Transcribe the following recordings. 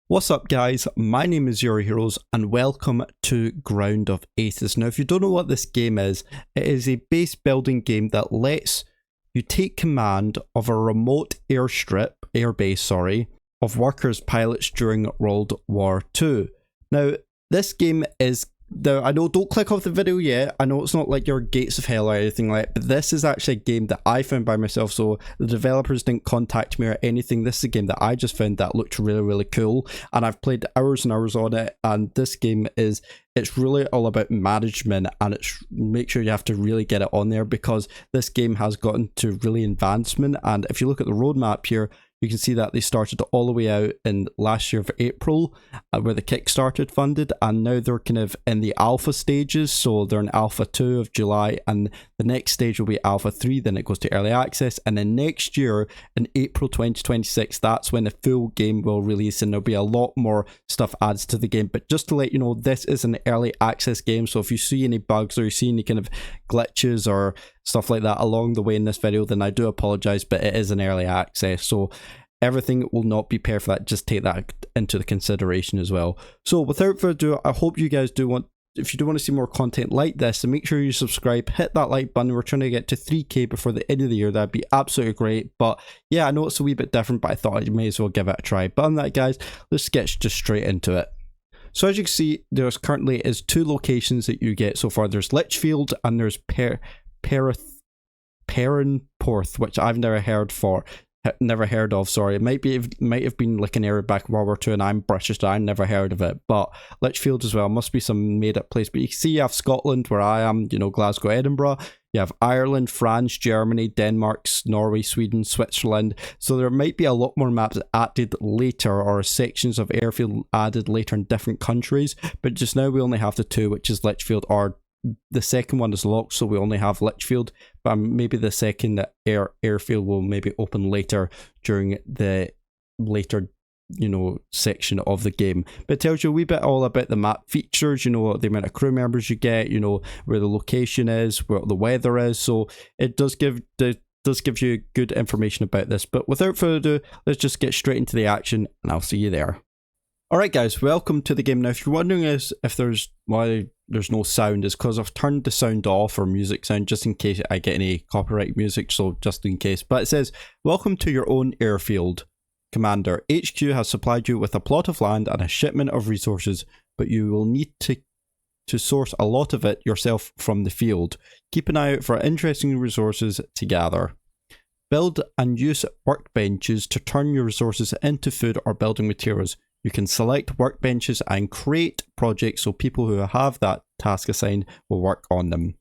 What's up guys, my name is Your Heroes and welcome to Ground of Aces. Now if you don't know what this game is, it is a base building game that lets you take command of a remote airbase of workers pilots during World War II. Now this game is, I know, don't click off the video yet, I know it's not like your Gates of Hell or anything like that, but this is actually a game that I found by myself, so the developers didn't contact me or anything. This is a game that I just found that looked really cool, and I've played hours and hours on it, and this game is, it's really all about management, and it's make sure you have to really get it on there because this game has gotten to really advancement. And if you look at the roadmap here, you can see that they started all the way out in last year of April where the Kickstarter funded, and now they're kind of in the alpha stages. So they're in alpha 2 of July, and the next stage will be alpha 3, then it goes to early access, and then next year in April 2026, that's when the full game will release, and there'll be a lot more stuff added to the game. But just to let you know, this is an early access game, so if you see any bugs or you see any kind of glitches or stuff like that along the way in this video, then I do apologize, but it is an early access, so everything will not be perfect. Just take that into the consideration as well. So without further ado, I hope you guys do want, if you do want to see more content like this, then make sure you subscribe, hit that like button. We're trying to get to 3k before the end of the year. That'd be absolutely great. But yeah, I know it's a wee bit different, but I thought I may as well give it a try. But on that guys, let's get just straight into it. So as you can see, there's currently is 2 locations that you get so far. There's Litchfield and there's Perranporth, which I've never heard of, sorry. It might have been like an area back in World War II, and I'm British, so I never heard of it. But Litchfield as well must be some made up place. But you can see you have Scotland, where I am, you know, Glasgow, Edinburgh. You have Ireland, France, Germany, Denmark, Norway, Sweden, Switzerland. So there might be a lot more maps added later, or sections of airfield added later in different countries. But just now we only have the 2, which is Litchfield, or the second one is locked, so we only have Litchfield. But maybe the second airfield will maybe open later during the later, you know, section of the game. But it tells you a wee bit all about the map features, you know, the amount of crew members you get, you know, where the location is, where the weather is. So it does give you good information about this. But without further ado, let's just get straight into the action, and I'll see you there. Alright guys, welcome to the game. Now if you're wondering if there's why there's no sound, is because I've turned the sound off, or music sound, just in case I get any copyright music, so just in case. But it says, welcome to your own airfield. Commander, HQ has supplied you with a plot of land and a shipment of resources, but you will need to source a lot of it yourself from the field. Keep an eye out for interesting resources to gather. Build and use workbenches to turn your resources into food or building materials. You can select workbenches and create projects so people who have that task assigned will work on them.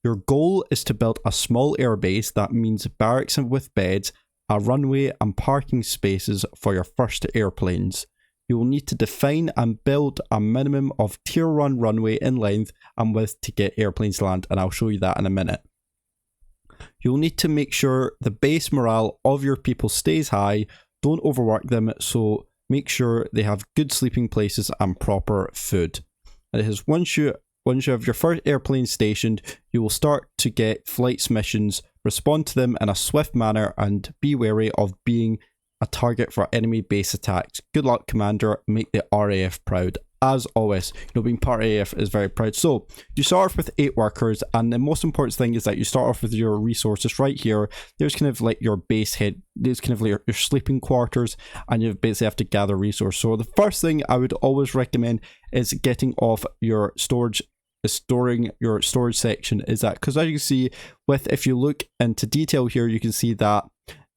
Your goal is to build a small airbase, that means barracks with beds, a runway and parking spaces for your first airplanes. You will need to define and build a minimum of tier 1 runway in length and width to get airplanes to land, and I'll show you that in a minute. You'll need to make sure the base morale of your people stays high, don't overwork them, so make sure they have good sleeping places and proper food. And it is once you have your first airplane stationed, you will start to get flights missions. Respond to them in a swift manner and be wary of being a target for enemy base attacks. Good luck, Commander. Make the RAF proud. As always, you know, being part of AF is very proud. So you start off with 8 workers, and the most important thing is that you start off with your resources right here. There's kind of like your base head, there's kind of like your sleeping quarters, and you basically have to gather resources. So the first thing I would always recommend is getting off your storage, storing your storage section, is that because as you can see, if you look into detail here, you can see that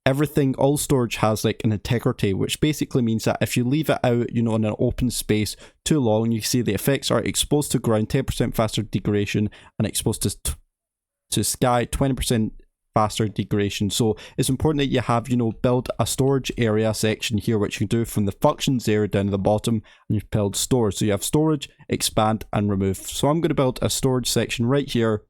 everything, all storage has like an integrity, which basically means that if you leave it out, you know, in an open space too long, you see the effects are exposed to ground 10% faster degradation, and exposed to sky 20% faster degradation. So it's important that you have, you know, build a storage area section here, which you can do from the functions area down to the bottom, and you've built storage. So you have storage, expand and remove. So I'm going to build a storage section right here,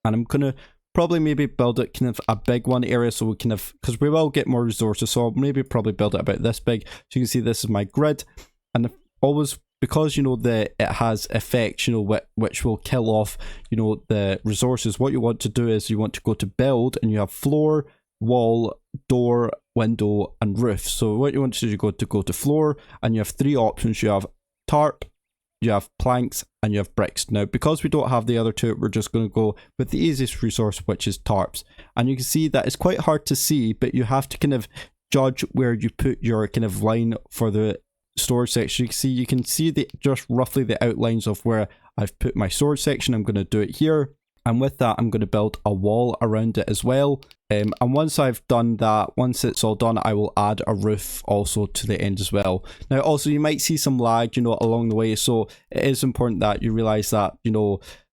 and I'm going to probably maybe build it kind of a big one area, so we kind of, because we will get more resources, so I'll maybe probably build it about this big. So you can see this is my grid, and always, because you know it has effects, you know, which will kill off, you know, the resources. What you want to do is you want to go to build, and you have floor, wall, door, window, and roof. So what you want to do is you go to floor, and you have three options. You have tarp, you have planks, and you have bricks. Now, because we don't have the other two, we're just going to go with the easiest resource, which is tarps. And you can see that it's quite hard to see, but you have to kind of judge where you put your kind of line for the storage section. You can see the just roughly the outlines of where I've put my storage section. I'm going to do it here. And with that, I'm going to build a wall around it as well. And once I've done that, once it's all done, I will add a roof also to the end as well. Now, also, you might see some lag, along the way. So it is important that you realize that,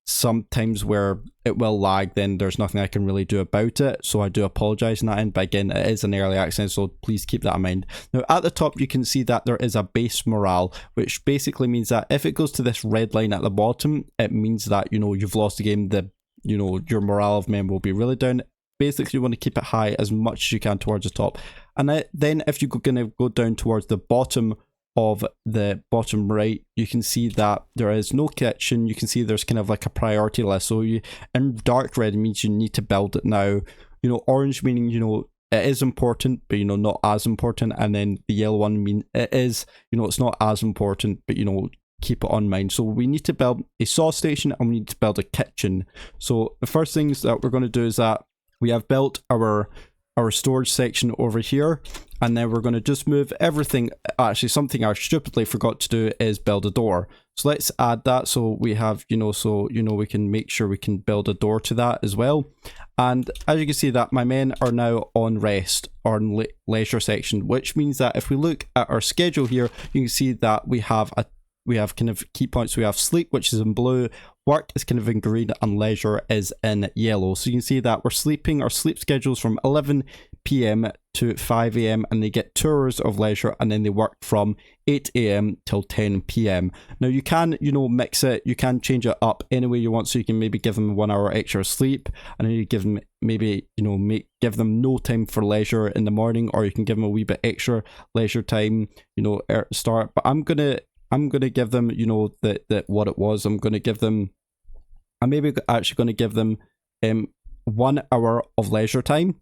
sometimes where it will lag, then there's nothing I can really do about it. So I do apologize in that end. But again, it is an early access, so please keep that in mind. Now, at the top, you can see that there is a base morale, which basically means that if it goes to this red line at the bottom, it means that, you've lost the game. Your morale of men will be really down. Basically, you want to keep it high as much as you can towards the top. And then if you're going to go down towards the bottom of the bottom right, you can see that there is no kitchen. You can see there's kind of like a priority list. So in dark red means you need to build it now. Orange meaning, it is important, but not as important. And then the yellow one mean it is, it's not as important, but keep it on mind. So we need to build a saw station and we need to build a kitchen. So the first things that we're going to do is that we have built our storage section over here, and then we're going to just move everything. Actually, something I stupidly forgot to do is build a door. So let's add that. So we have, we can make sure we can build a door to that as well. And as you can see that my men are now on rest, or on leisure section, which means that if we look at our schedule here, you can see that we have kind of key points. We have sleep, which is in blue, work is kind of in green, and leisure is in yellow. So you can see that we're sleeping, our sleep schedules from 11 PM to 5 AM, and they get 2 hours of leisure, and then they work from 8 AM till 10 PM. Now you can, mix it, you can change it up any way you want. So you can maybe give them 1 hour extra sleep, and then you give them maybe, give them no time for leisure in the morning, or you can give them a wee bit extra leisure time, at the start. But I'm gonna give them, that what it was. I'm maybe actually going to give them 1 hour of leisure time,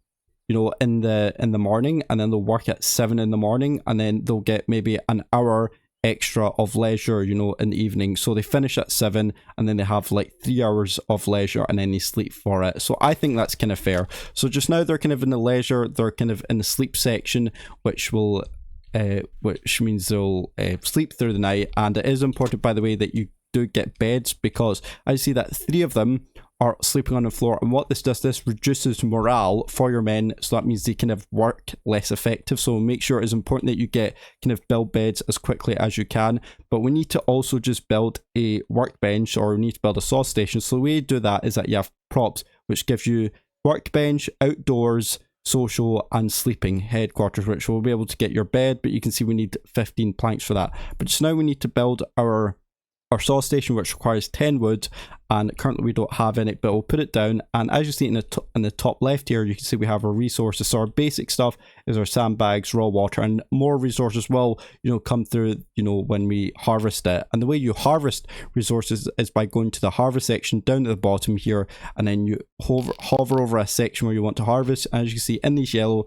in the morning, and then they'll work at 7 in the morning, and then they'll get maybe an hour extra of leisure, in the evening. So they finish at 7, and then they have like 3 hours of leisure, and then they sleep for it. So I think that's kind of fair. So just now they're kind of in the leisure, they're kind of in the sleep section, which means they'll sleep through the night. And it is important, by the way, that you do get beds, because I see that 3 of them are sleeping on the floor, and what this does, this reduces morale for your men, so that means they kind of work less effective. So make sure it's important that you get kind of build beds as quickly as you can. But we need to also just build a workbench, or we need to build a saw station. So the way you do that is that you have props, which gives you workbench, outdoors, social, and sleeping headquarters, which will be able to get your bed. But you can see we need 15 planks for that. But just now we need to build our saw station, which requires 10 wood, and currently we don't have any, but we'll put it down. And as you see in the top left here, you can see we have our resources. So our basic stuff is our sandbags, raw water, and more resources will come through when we harvest it. And the way you harvest resources is by going to the harvest section down at the bottom here, and then you hover over a section where you want to harvest. And as you can see in these yellow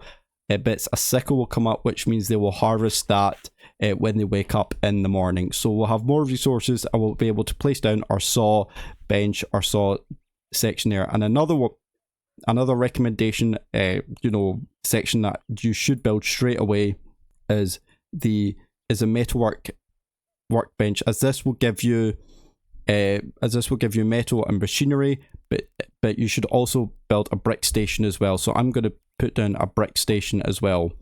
bits, a sickle will come up, which means they will harvest that when they wake up in the morning. So we'll have more resources, and we'll be able to place down our saw bench, our saw section there. And another recommendation section that you should build straight away is a metalwork workbench, as this will give you metal and machinery, but you should also build a brick station as well. So I'm going to put down a brick station as well.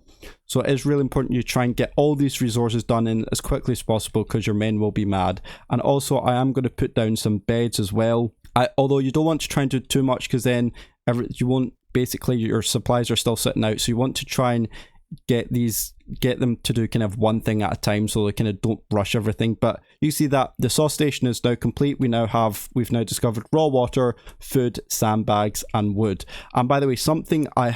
So it is really important you try and get all these resources done in as quickly as possible, because your men will be mad. And also I am going to put down some beds as well. Although you don't want to try and do too much, because then you won't, basically your supplies are still sitting out. So you want to try and get them to do kind of one thing at a time, so they kind of don't rush everything. But you see that the saw station is now complete. We've now discovered raw water, food, sandbags, and wood. And by the way, something I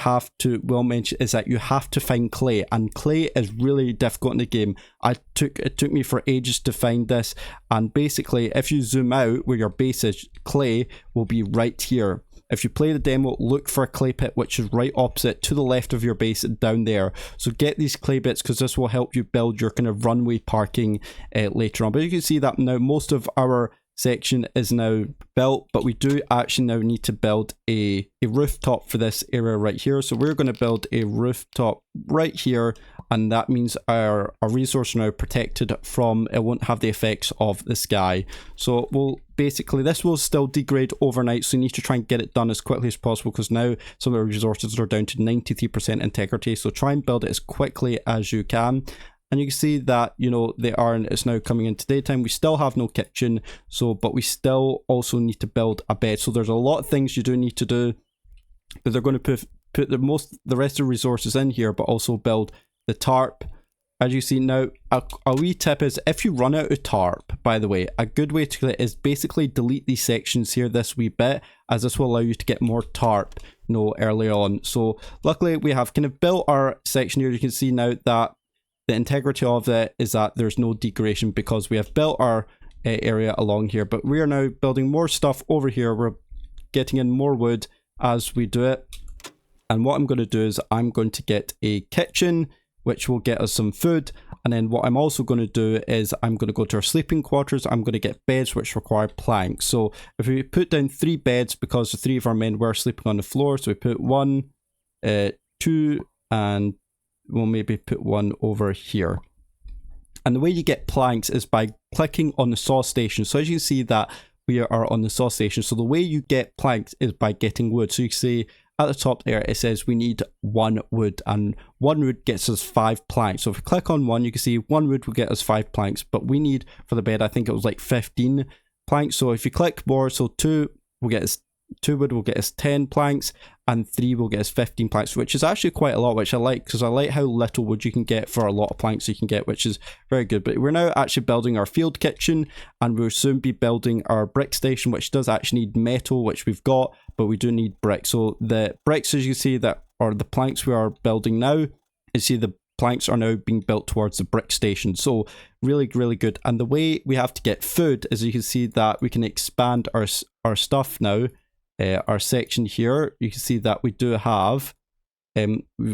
will mention is that you have to find clay, and clay is really difficult in the game. It took me for ages to find this, and basically if you zoom out where your base is, clay will be right here. if you play the demo, look for a clay pit which is right opposite to the left of your base down there. So get these clay bits because this will help you build your kind of runway parking later on. But you can see that now most of our section is now built, but we do actually now need to build a rooftop for this area right here. So we're going to build a rooftop right here, and that means our resource are now protected from, it won't have the effects of the sky. So we'll basically, this will still degrade overnight, so you need to try and get it done as quickly as possible because now some of our resources are down to 93% integrity. So try and build it as quickly as you can. And you can see that, you know, it's now coming into daytime. We still have no kitchen, so, but we still also need to build a bed. So there's a lot of things you do need to do, but they're going to put the rest of the resources in here, but also build the tarp. As you see now, a wee tip is if you run out of tarp, by the way, a good way to do it is basically delete these sections here, this wee bit, as this will allow you to get more tarp, you know, early on. So luckily we have kind of built our section here. You can see now that the integrity of it is that there's no degradation because we have built our area along here, but we are now building more stuff over here. We're getting in more wood as we do it. And what I'm going to do is I'm going to get a kitchen, which will get us some food. And then what I'm also going to do is I'm going to go to our sleeping quarters. I'm going to get beds which require planks. So if we put down 3 beds, because the 3 of our men were sleeping on the floor, so we put 1, 2, and we'll maybe put 1 over here. And the way you get planks is by clicking on the saw station. So as you see that we are on the saw station, so the way you get planks is by getting wood. So you can see at the top there it says we need 1 wood, and 1 wood gets us 5 planks. So if we click on 1, you can see 1 wood will get us 5 planks, but we need for the bed, I think it was like 15 planks. So if you click more, so 2 will get us 2 wood will get us 10 planks, and 3 will get us 15 planks, which is actually quite a lot, which I like because I like how little wood you can get for a lot of planks you can get, which is very good. But we're now actually building our field kitchen, and we'll soon be building our brick station, which does actually need metal, which we've got, but we do need brick. So the bricks, as you see, that are the planks we are building now, you see the planks are now being built towards the brick station. So really, really good. And the way we have to get food is you can see that we can expand our stuff now. Our section here, you can see that we do have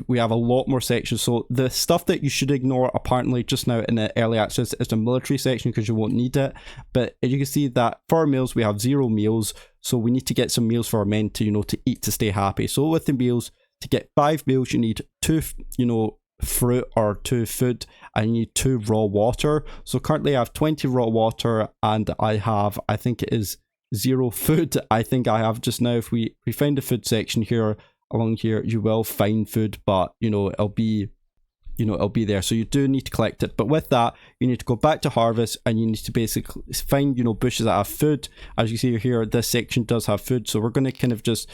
we have a lot more sections. So the stuff that you should ignore apparently just now in the early access is the military section because you won't need it. But you can see that for our meals we have 0 meals, so we need to get some meals for our men to, you know, to eat to stay happy. So with the meals, to get 5 meals you need 2, you know, fruit or 2 food, and you need 2 raw water. So currently I have 20 raw water, and I have, I think it is 0 food. I think I have just now. If we find the food section here along here, you will find food, but you know it'll be there, so you do need to collect it. But with that, you need to go back to harvest, and you need to basically find, you know, bushes that have food. As you see here, this section does have food, so we're going to kind of just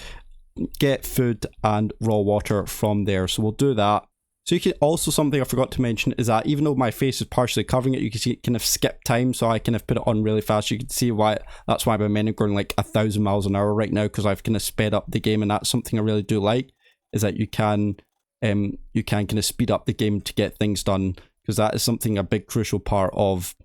get food and raw water from there. So we'll do that. So you can also, something I forgot to mention is that even though my face is partially covering it, you can see it kind of skip time, so I kind of put it on really fast. You can see why, that's why my men are going like 1,000 miles an hour right now, because I've kind of sped up the game, and that's something I really do like, is that you can kind of speed up the game to get things done, because that is something, a big crucial part of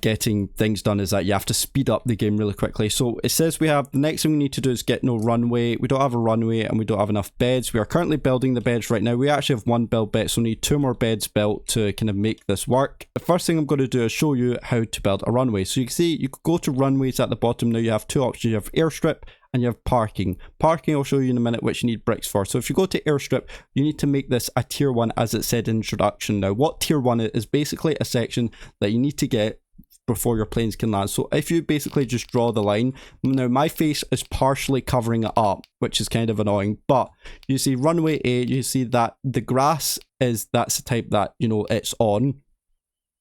getting things done, is that you have to speed up the game really quickly. So it says we have, the next thing we need to do is get no runway. We don't have a runway, and we don't have enough beds. We are currently building the beds right now. We actually have 1 build bed, so we need 2 more beds built to kind of make this work. The first thing I'm going to do is show you how to build a runway. So you can see you could go to runways at the bottom. Now you have 2 options. You have airstrip and you have parking. Parking I'll show you in a minute, which you need bricks for. So if you go to airstrip, you need to make this a tier 1, as it said in introduction. Now what tier 1 is basically a section that you need to get before your planes can land. So if you basically just draw the line, now my face is partially covering it up, which is kind of annoying, but you see runway A, you see that the grass that's the type that, you know, it's on,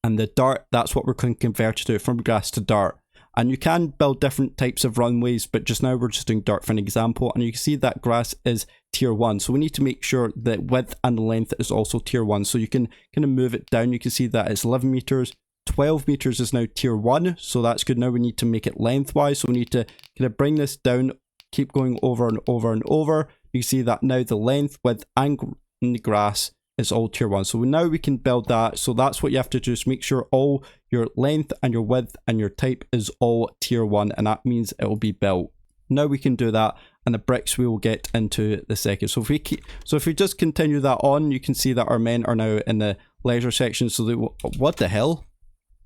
and the dirt, that's what we're going to convert to, from grass to dirt. And you can build different types of runways, but just now we're just doing dirt for an example. And you can see that grass is tier 1, so we need to make sure that width and length is also tier 1. So you can kind of move it down. You can see that it's 11 meters. 12 meters is now tier 1, so that's good. Now we need to make it lengthwise, so we need to kind of bring this down, keep going over and over and over. You see that now the length, width and the grass is all tier 1, so now we can build that. So that's what you have to do, is make sure all your length and your width and your type is all tier 1, and that means it will be built. Now we can do that, and the bricks we will get into the second. So if we just continue that on, you can see that our men are now in the leisure section. So what the hell?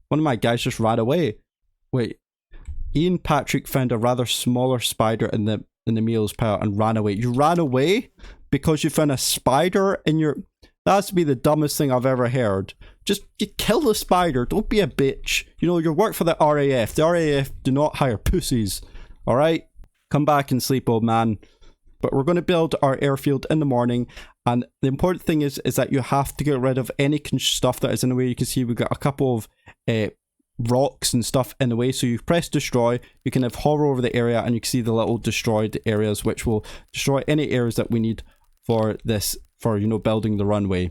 One of my guys just ran away. Wait, Ian Patrick found a rather smaller spider in the meals pile and ran away. You ran away because you found a spider in your... That has to be the dumbest thing I've ever heard. Just you kill the spider. Don't be a bitch. You know, you work for the RAF. The RAF do not hire pussies. Alright? Come back and sleep, old man. But we're going to build our airfield in the morning. And the important thing is that you have to get rid of any stuff that is in the way. You can see we've got a couple of rocks and stuff in the way. So you press destroy. You can have hover over the area and you can see the little destroyed areas, which will destroy any areas that we need for this, for, you know, building the runway.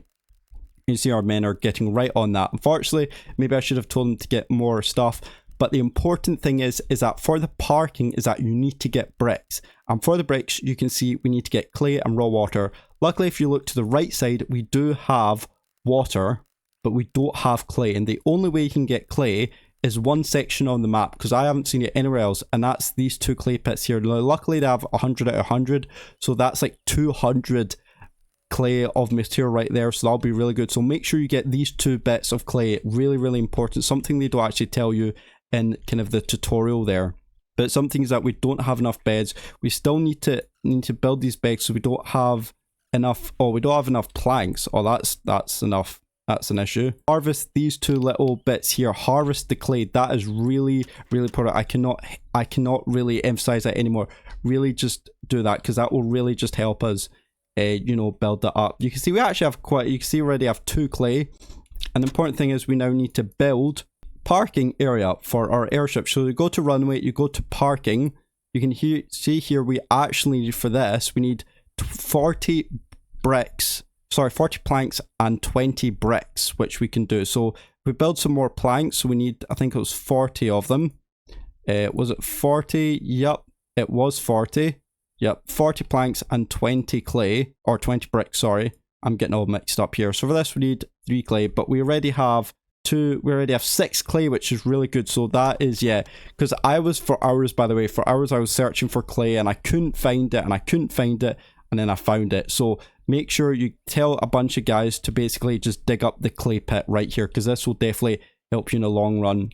You see our men are getting right on that. Unfortunately, maybe I should have told them to get more stuff. But the important thing is that for the parking is that you need to get bricks. And for the bricks, you can see we need to get clay and raw water. Luckily, if you look to the right side, we do have water, but we don't have clay. And the only way you can get clay is one section on the map, because I haven't seen it anywhere else, and that's these two clay pits here. Now, luckily, they have 100 out of 100, so that's like 200 clay of material right there, so that'll be really good. So make sure you get these 2 bits of clay. Really, really important. Something they don't actually tell you in kind of the tutorial there, but some things that we don't have enough beds. We still need to build these beds, so we don't have enough. Oh, we don't have enough planks. Oh, that's enough. That's an issue. Harvest these 2 little bits here. Harvest the clay. That is really, really important. I cannot really emphasize that anymore. Really, just do that, because that will really just help us, you know, build that up. You can see we actually have you can see we already have 2 clay, and the important thing is we now need to build parking area for our airship. So you go to runway, you go to parking. You can see here we actually, for this, we need 40 bricks. Sorry, 40 planks and 20 bricks, which we can do. So we build some more planks. So we need, I think it was 40 of them. Was it 40? Yep, it was 40. Yep, 40 planks and 20 clay, or 20 bricks, sorry. I'm getting all mixed up here. So for this we need 3 clay, but we already have 6 clay, which is really good. So that is, yeah, because I was, for hours, by the way, for hours I was searching for clay and I couldn't find it, and then I found it. So make sure you tell a bunch of guys to basically just dig up the clay pit right here, because this will definitely help you in the long run.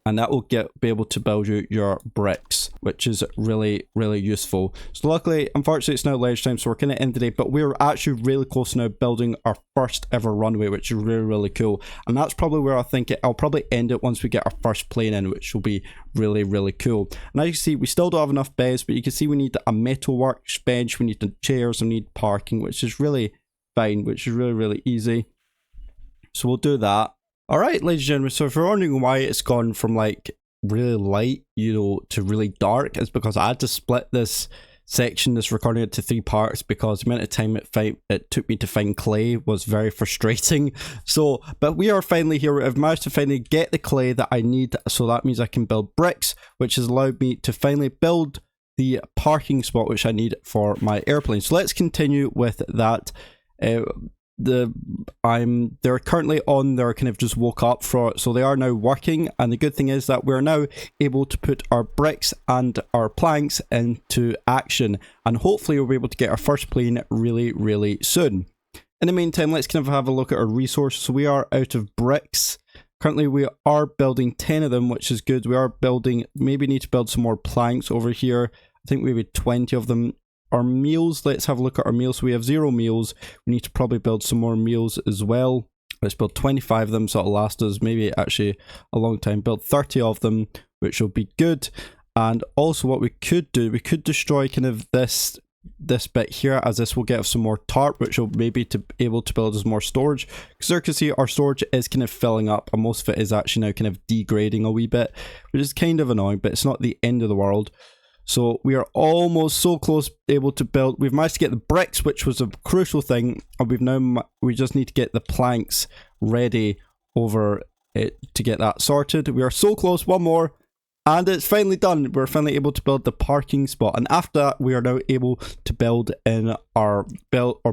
And that will be able to build you your bricks, which is really, really useful. So luckily, unfortunately, it's now lunchtime, so we're kind of end the day, but we're actually really close now building our first ever runway, which is really, really cool. And that's probably where I think I'll probably end it once we get our first plane in, which will be really, really cool. And as you can see, we still don't have enough beds, but you can see we need a metal workbench, we need the chairs, we need parking, which is really fine, which is really, really easy. So we'll do that. Alright, ladies and gentlemen, so if you're wondering why it's gone from like really light, you know, to really dark, it's because I had to split this section, this recording, into 3 parts, because the amount of time it took me to find clay was very frustrating. So, but we are finally here. I've managed to finally get the clay that I need, so that means I can build bricks, which has allowed me to finally build the parking spot which I need for my airplane. So let's continue with that. They're currently on, they're kind of just woke up for, so they are now working, and the good thing is that we're now able to put our bricks and our planks into action, and hopefully we'll be able to get our first plane really, really soon. In the meantime, let's kind of have a look at our resources. So we are out of bricks. Currently we are building 10 of them, which is good. We are building, maybe need to build some more planks over here. I think maybe 20 of them. Our meals, let's have a look at our meals. So we have 0 meals. We need to probably build some more meals as well. Let's build 25 of them, so it'll last us maybe actually a long time. Build 30 of them, which will be good. And also what we could do, we could destroy kind of this bit here, as this will get us some more tarp, which will maybe to able to build us more storage. Because there you can see our storage is kind of filling up, and most of it is actually now kind of degrading a wee bit, which is kind of annoying, but it's not the end of the world. So we are almost so close able to build. We've managed to get the bricks, which was a crucial thing, and we just need to get the planks ready over it to get that sorted. We are so close, one more, and it's finally done. We're finally able to build the parking spot, and after that we are now able to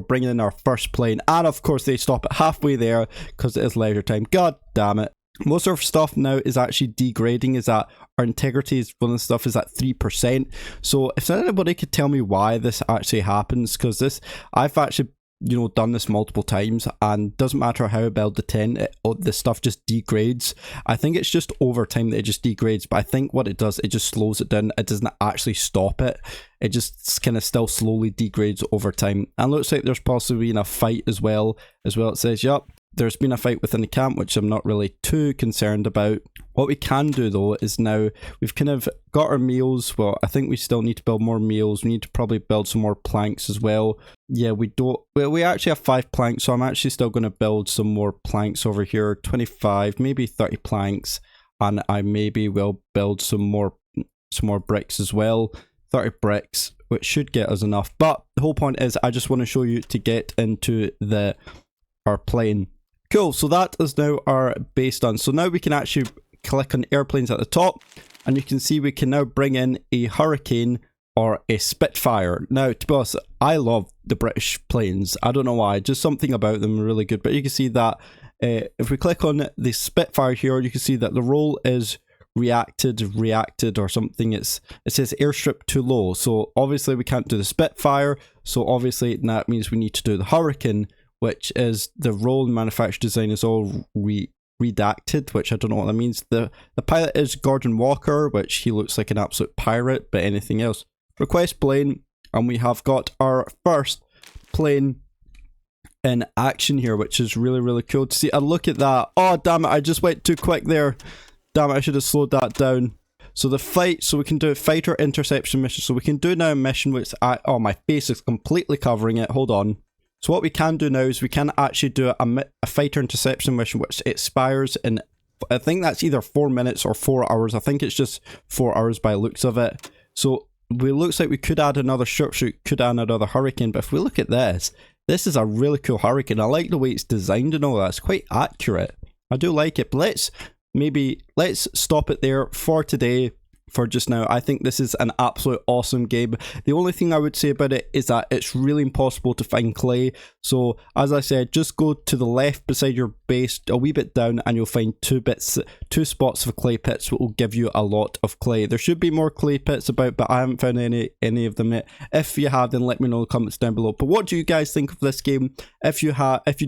bring in our first plane. And of course they stop it halfway there because it is leisure time. God damn it. Most of our stuff now is actually degrading, is that our integrity is one of the stuff is at 3%. So if anybody could tell me why this actually happens, because this, I've actually, you know, done this multiple times, and doesn't matter how I build the 10, the stuff just degrades. I think it's just over time that it just degrades, but I think what it does, it just slows it down. It doesn't actually stop it. It just kind of still slowly degrades over time. And looks like there's possibly been a fight as well. It says, yep, there's been a fight within the camp, which I'm not really too concerned about. What we can do though is now we've kind of got our meals. Well, I think we still need to build more meals. We need to probably build some more planks as well. Yeah, we don't. Well, we actually have 5 planks, so I'm actually still going to build some more planks over here. 25, maybe 30 planks, and I maybe will build some more bricks as well. 30 bricks, which should get us enough. But the whole point is, I just want to show you to get into our plane. Cool, so that is now our base done. So now we can actually click on airplanes at the top, and you can see we can now bring in a Hurricane or a Spitfire. Now, to be honest, I love the British planes. I don't know why, just something about them are really good. But you can see that if we click on the Spitfire here, you can see that the roll is reacted or something. It says airstrip too low. So obviously we can't do the Spitfire. So obviously that means we need to do the Hurricane, which is the roll and manufacturer design is all redacted, which I don't know what that means. The pilot is Gordon Walker, which he looks like an absolute pirate, but anything else. Request plane, and we have got our first plane in action here, which is really, really cool to see. And look at that. Oh, damn it, I just went too quick there. Damn it, I should have slowed that down. So the fight, so we can do a fighter interception mission. So we can do now a mission which oh, my face is completely covering it. Hold on. So what we can do now is we can actually do a fighter interception mission which expires in, I think that's either 4 minutes or 4 hours. I think it's just 4 hours by the looks of it. So it looks like we could add another sharpshoot, could add another Hurricane. But if we look at this is a really cool Hurricane. I like the way it's designed and all that. It's quite accurate. I do like it. But let's stop it there for today. For just now, I think this is an absolute awesome game. The only thing I would say about it is that it's really impossible to find clay. So as I said, just go to the left beside your base a wee bit down, and you'll find two spots of clay pits that will give you a lot of clay. There should be more clay pits about, but I haven't found any of them yet. If you have, then let me know in the comments down below. But what do you guys think of this game? If you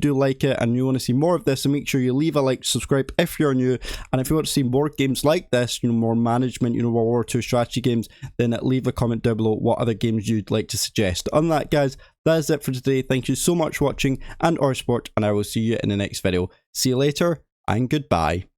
do like it and you want to see more of this, then make sure you leave a like, subscribe if you're new, and if you want to see more games like this, you know, more management, you know, World War II strategy games, then leave a comment down below what other games you'd like to suggest. On that, guys, that is it for today. Thank you so much for watching and our support, and I will see you in the next video. See you later, and goodbye.